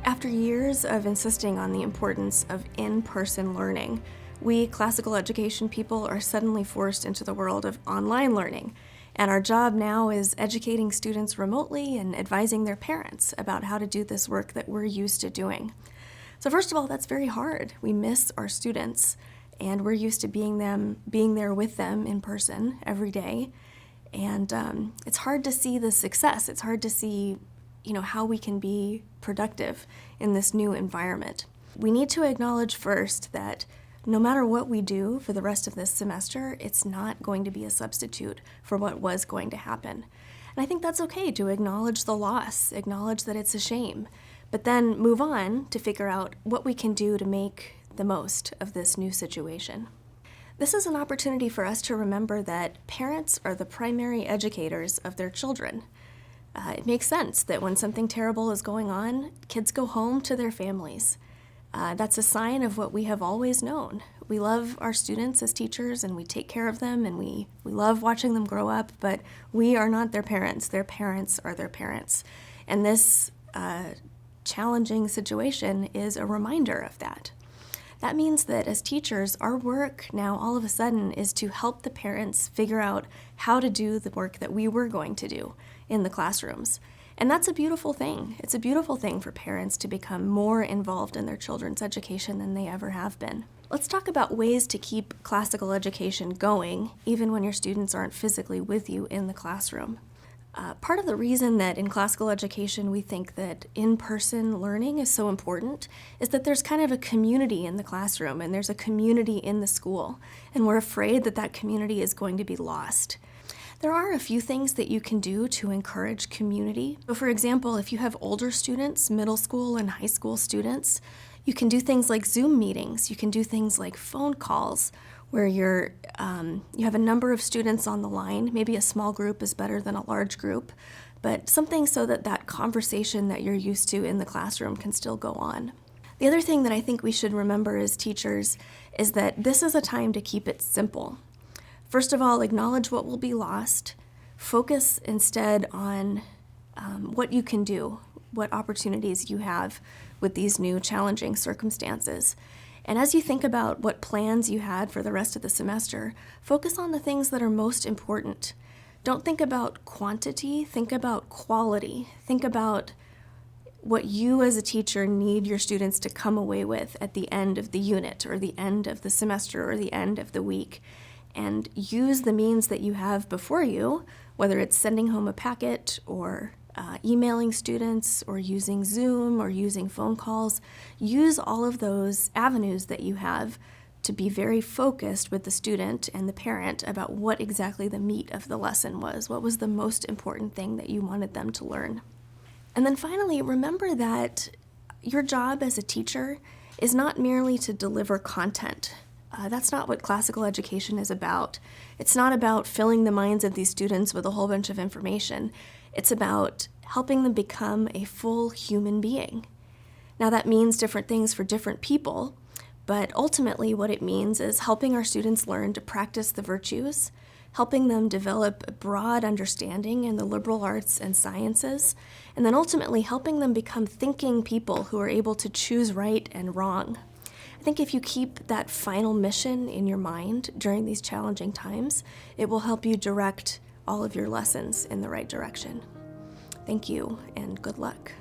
After years of insisting on the importance of in-person learning, we classical education people are suddenly forced into the world of online learning. And our job now is educating students remotely and advising their parents about how to do this work that we're used to doing. So first of all, that's very hard. We miss our students, and we're used to being there with them in person every day. And it's hard to see the success. It's hard to see how we can be productive in this new environment. We need to acknowledge first that no matter what we do for the rest of this semester, it's not going to be a substitute for what was going to happen. And I think that's okay to acknowledge the loss, acknowledge that it's a shame, but then move on to figure out what we can do to make the most of this new situation. This is an opportunity for us to remember that parents are the primary educators of their children. It makes sense that when something terrible is going on, kids go home to their families. That's a sign of what we have always known. We love our students as teachers, and we take care of them, and we love watching them grow up, but we are not their parents. Their parents are their parents. And this challenging situation is a reminder of that. That means that as teachers, our work now all of a sudden is to help the parents figure out how to do the work that we were going to do in the classrooms. And that's a beautiful thing. It's a beautiful thing for parents to become more involved in their children's education than they ever have been. Let's talk about ways to keep classical education going, even when your students aren't physically with you in the classroom. Part of the reason that in classical education we think that in-person learning is so important is that there's kind of a community in the classroom, and there's a community in the school, and we're afraid that that community is going to be lost. There are a few things that you can do to encourage community. So for example, if you have older students, middle school and high school students, you can do things like Zoom meetings. You can do things like phone calls where you have a number of students on the line. Maybe a small group is better than a large group, but something so that that conversation that you're used to in the classroom can still go on. The other thing that I think we should remember as teachers is that this is a time to keep it simple. First of all, acknowledge what will be lost. Focus instead on what you can do, what opportunities you have with these new challenging circumstances. And as you think about what plans you had for the rest of the semester, focus on the things that are most important. Don't think about quantity, think about quality. Think about what you as a teacher need your students to come away with at the end of the unit or the end of the semester or the end of the week. And use the means that you have before you, whether it's sending home a packet or emailing students or using Zoom or using phone calls. Use all of those avenues that you have to be very focused with the student and the parent about what exactly the meat of the lesson was. What was the most important thing that you wanted them to learn? And then finally, remember that your job as a teacher is not merely to deliver content. That's not what classical education is about. It's not about filling the minds of these students with a whole bunch of information. It's about helping them become a full human being. Now that means different things for different people, but ultimately what it means is helping our students learn to practice the virtues, helping them develop a broad understanding in the liberal arts and sciences, and then ultimately helping them become thinking people who are able to choose right and wrong. I think if you keep that final mission in your mind during these challenging times, it will help you direct all of your lessons in the right direction. Thank you, and good luck.